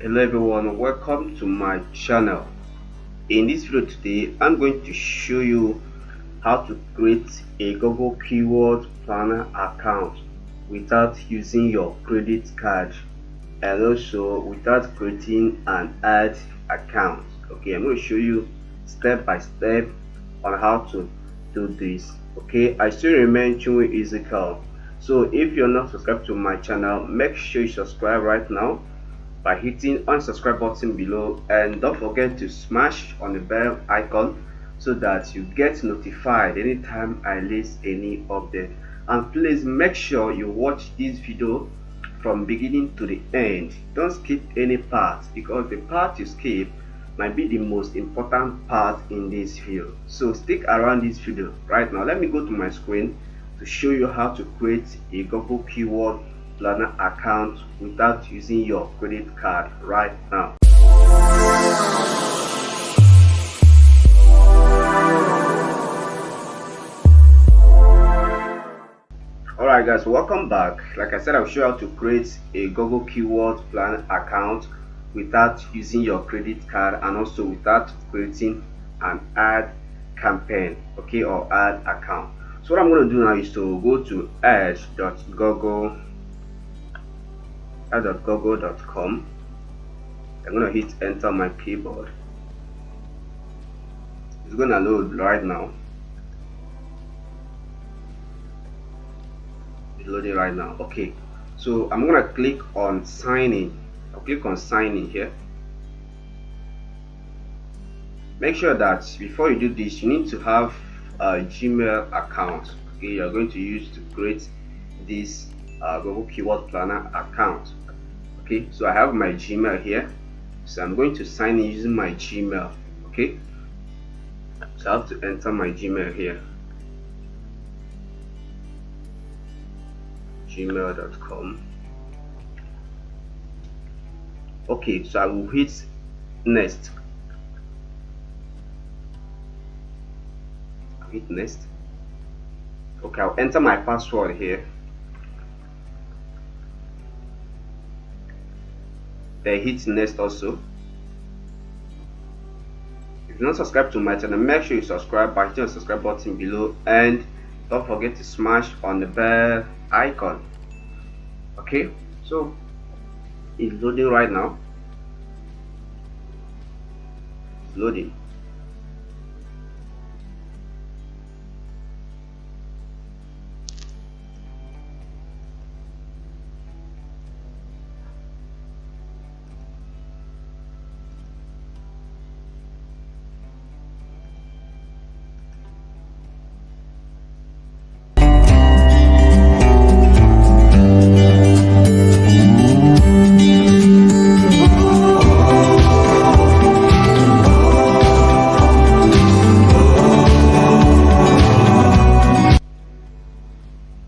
Hello everyone, welcome to my channel. In this video today I'm going to show you how to create a Google Keyword Planner account without using your credit card and also without creating an ad account. Okay, I'm going to show you step by step on how to do this. Okay, I still remain Chinwe Ezekiel. So if you're not subscribed to my channel, make sure you subscribe right now by hitting unsubscribe button below, and don't forget to smash on the bell icon so that you get notified anytime I release any update. And please make sure you watch this video from beginning to the end. Don't skip any part, because the part you skip might be the most important part in this video. So stick around this video. Right now let me go to my screen to show you how to create a Google Keyword Planner account without using your credit card right now. Alright guys, welcome back. Like I said, I'll show you how to create a Google Keyword Planner account without using your credit card and also without creating an ad campaign, okay, or ad account. So what I'm going to do now is to go to edge.google.com. I'm going to hit enter on my keyboard. It's going to load right now. It's loading right now. Okay, so I'm going to click on sign in. I'll click on sign in here. Make sure that before you do this, you need to have a Gmail account. Okay, you're going to use to create this Google Keyword Planner account. Okay, so I have my Gmail here, so I'm going to sign in using my Gmail. Okay, so I have to enter my Gmail here, gmail.com. okay, so I will hit next. Hit next. Okay, I'll enter my password here. Then hit next also. If you're not subscribed to my channel, make sure you subscribe by hitting the subscribe button below, and don't forget to smash on the bell icon. Okay, so it's loading right now. It's loading.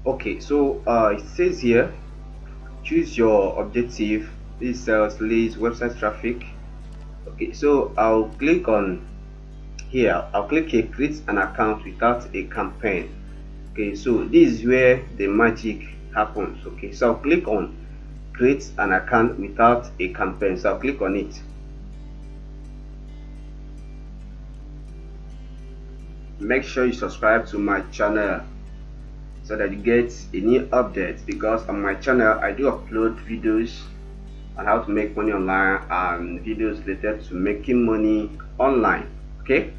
Okay, so it says here, choose your objective. This sales, leads, website traffic. Okay, so I'll click on here. I'll click here, create an account without a campaign. Okay, so this is where the magic happens. Okay, so I'll click on create an account without a campaign. So I'll click on it. Make sure you subscribe to my channel so that you get a new update, because on my channel I do upload videos on how to make money online and videos related to making money online. Okay,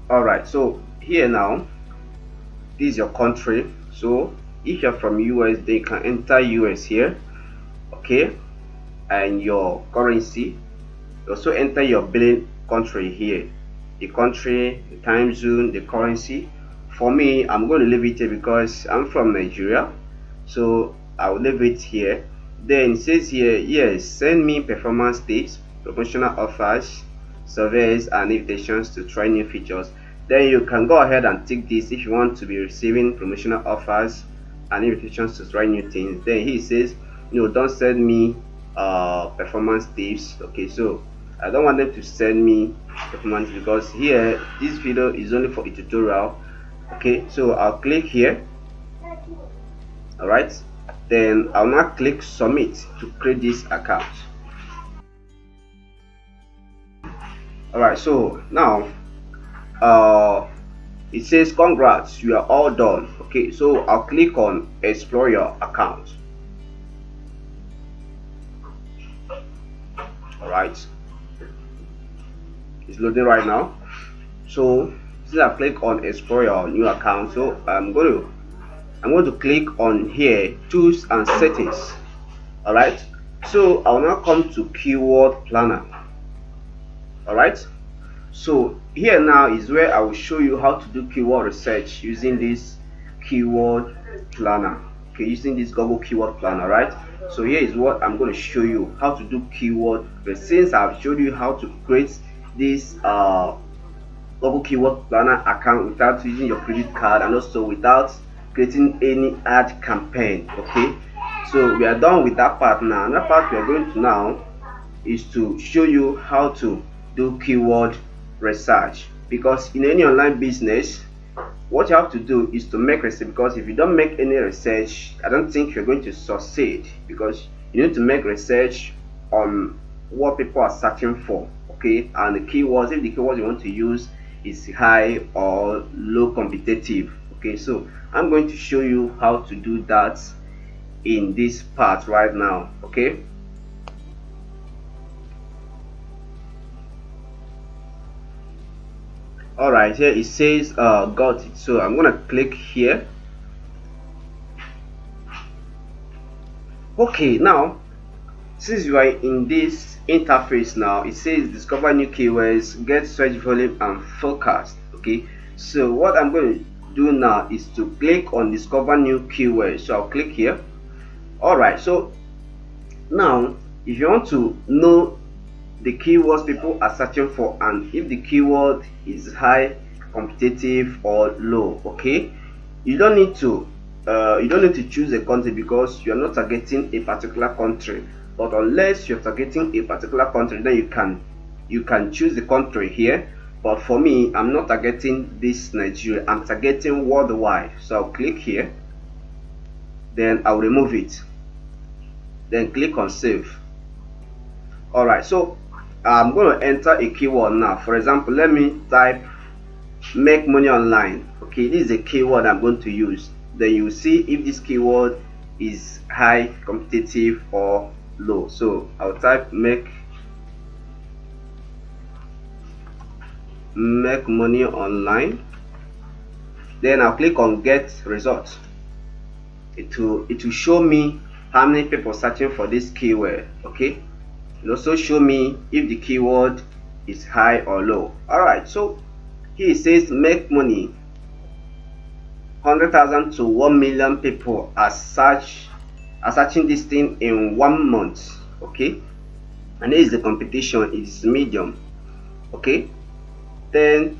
alright, so here now, this is your country. So if you're from US, they can enter US here. Okay, and your currency. You also enter your billing country here, the country, the time zone, the currency. For me, I'm going to leave it here because I'm from Nigeria, so I'll leave it here. Then it says here, yes, send me performance tips, promotional offers, surveys, and invitations to try new features. Then you can go ahead and tick this if you want to be receiving promotional offers and invitations to try new things. Then he says, don't send me performance tips. Okay, so I don't want them to send me performance because here this video is only for a tutorial. Okay, so I'll click here. All right, then I'll now click submit to create this account. All right, so now it says congrats, you are all done. Okay, so I'll click on explore your account. All right, it's loading right now. So since I click on explore your new account, so I'm going to click on here, tools and settings. All right, so I'll now come to keyword planner. All right, so here now is where I will show you how to do keyword research using this keyword planner. Okay, using this Google keyword planner, right? So here is what I'm going to show you how to do keyword. But since I've showed you how to create this Google keyword planner account without using your credit card and also without creating any ad campaign, okay, so we are done with that part. Now another part we are going to now is to show you how to do keyword research, because in any online business what you have to do is to make research, because if you don't make any research I don't think you're going to succeed, because you need to make research on what people are searching for, okay, and the keywords, if the keywords you want to use is high or low competitive. Okay, so I'm going to show you how to do that in this part right now. Okay, all right, here it says got it, so I'm gonna click here. Okay, now since you are in this interface now, it says discover new keywords, get search volume and forecast. Okay, so what I'm going to do now is to click on discover new keywords, so I'll click here. All right, so now if you want to know the keywords people are searching for and if the keyword is high, competitive or low, okay, you don't need to choose a country because you're not targeting a particular country. But unless you're targeting a particular country, then you can choose the country here. But for me, I'm not targeting this Nigeria, I'm targeting worldwide. So I'll click here, then I'll remove it, then click on save. All right, so I'm going to enter a keyword now. For example, let me type make money online. Okay, this is a keyword I'm going to use. Then you see if this keyword is high, competitive or low. So I'll type make money online, then I'll click on get results. It will show me how many people searching for this keyword. Okay, it will also show me if the keyword is high or low. All right, so here it says make money, 100,000 to 1 million people are searching this thing in 1 month. Okay, and here is the competition, it is medium. Okay, then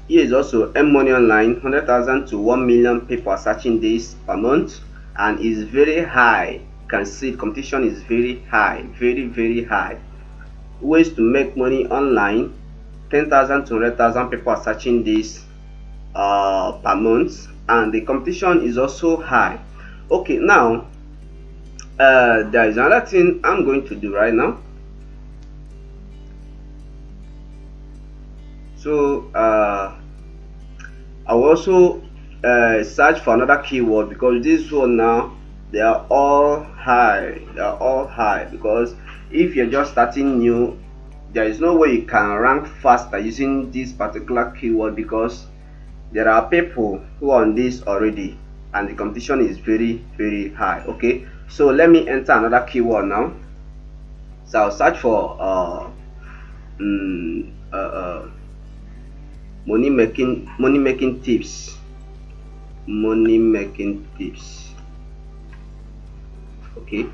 here is also M money online, 100,000 to 1 million people are searching this per month and is very high. You can see the competition is very high, very high. Ways to make money online, 10,000 to 100,000 people are searching this per month and the competition is also high. Okay, now there is another thing I'm going to do right now. So I will also search for another keyword, because this one now they are all high, because if you're just starting new, there is no way you can rank faster using this particular keyword, because there are people who are on this already and the competition is very high. Okay, so let me enter another keyword now. So I'll search for money making tips. Okay,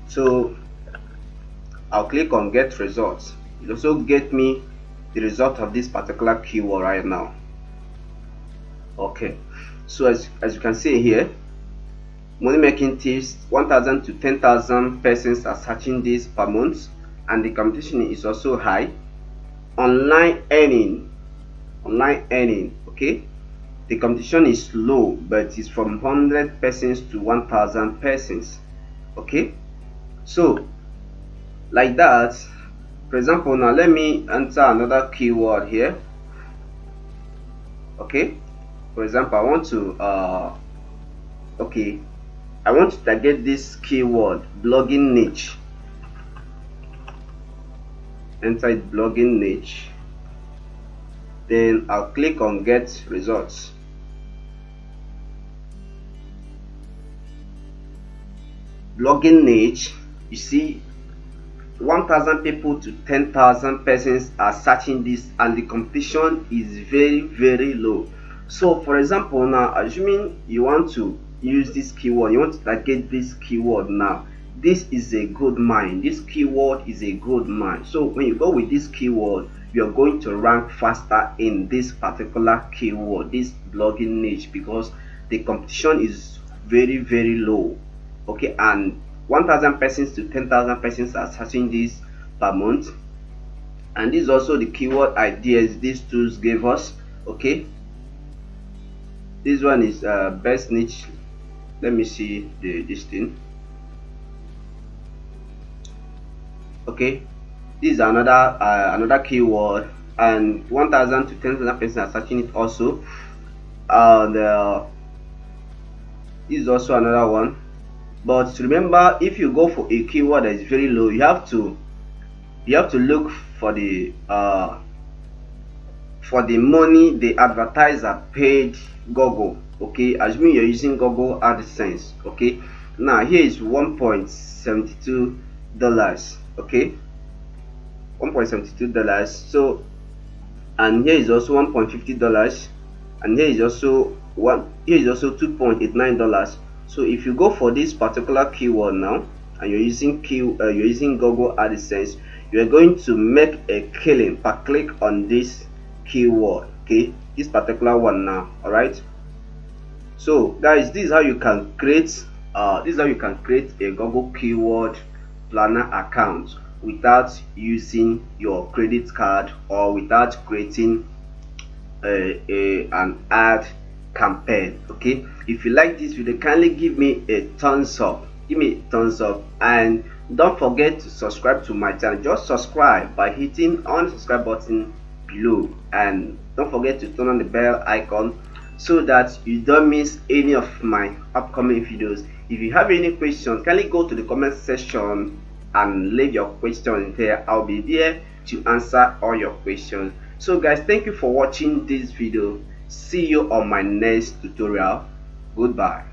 so I'll click on get results. It also get me the result of this particular keyword right now. Okay, so as you can see here, money making tips, 1,000 to 10,000 persons are searching this per month, and the competition is also high. Online earning, okay, the competition is low, but it's from 100 persons to 1,000 persons. Okay, so like that. For example, now let me enter another keyword here. Okay, for example, I want to target this keyword, blogging niche. Enter it, blogging niche, then I'll click on get results. Blogging niche, you see 1,000 people to 10,000 persons are searching this, and the competition is very low. So for example, now assuming you want to use this keyword, you want to target this keyword, now this is a good mine. This keyword is a good mine. So when you go with this keyword, you're going to rank faster in this particular keyword, this blogging niche, because the competition is very low. Okay, and 1,000 persons to 10,000 persons are searching this per month, and this is also the keyword ideas these tools gave us. Okay, this one is best niche. Let me see this thing. Okay, this is another keyword, and 1,000 to 10,000 persons are searching it also. And this is also another one. But remember, if you go for a keyword that is very low, you have to look for the money the advertiser paid Google. Okay, assuming you're using Google AdSense. Okay, now here is $1.72. Okay, $1.72. So, and here is also $1.50, and here is also $2.89. So if you go for this particular keyword now, and you're using Google AdSense, you're going to make a killing per click on this keyword. Okay, this particular one now. All right. So guys, this is how you can create a Google keyword planner account without using your credit card, or without creating an ad campaign. Okay, if you like this video, kindly give me a thumbs up, and don't forget to subscribe to my channel. Just subscribe by hitting on the subscribe button below, and don't forget to turn on the bell icon so that you don't miss any of my upcoming videos. If you have any questions, kindly go to the comment section and leave your question there. I'll be there to answer all your questions. So guys, thank you for watching this video. See you on my next tutorial. Goodbye.